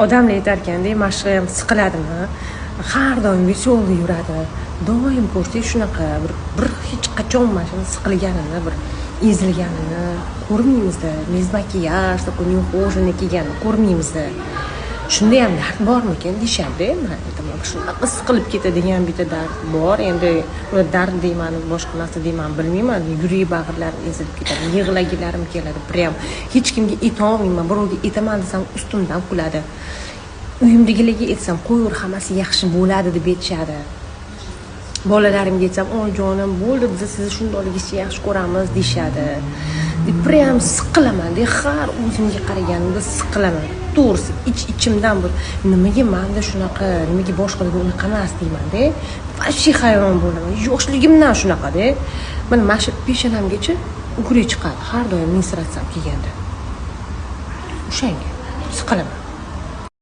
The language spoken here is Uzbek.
Odamlar aytarkanda, mashqqa ham siqiladimi? Har doim veselый yuradi. Doim ko'rsangiz shunaqa bir hech qachon mana shuni siqilganini, bir ezilganini ko'rmaymiz-da. Makiyaj, такой неухоженный kelganini ko'rmaymiz-da. Shunda ham dard bormikan deyshadi. Men aytaman, shunaqa siqilib ketadigan bitta dard bor. Endi uni dard deyman, boshqa narsa deyman, bilmayman. Yurak bag'irlarim ezilib ketadi, yig'lagilarim keladi. Prям hech kimga aytolmayman. Birovga aytaman desam, ustimdan kuladi. Uyimdagilarga aytsam, qo'yur, hammasi yaxshi bo'ladi deb aytishadi. Bolalarimga aytsam, "Onajonim, bo'ldi, biz sizni shundoqligingizni yaxshi ko'ramiz" deyshadi. Prям siqilaman, har o'zimga qaraganimda siqilaman. To'g'risi, ichimdan bir nimaga menda shunaqa, nimaga boshqalarga unaqa emas deyman-da. Vashshi hayron bo'laman. Yoshligimdan shunaqa-da. Mana shu peshonamgacha ugri chiqadi har doim menstruatsiyam kelganda. O'shanga siqilaman.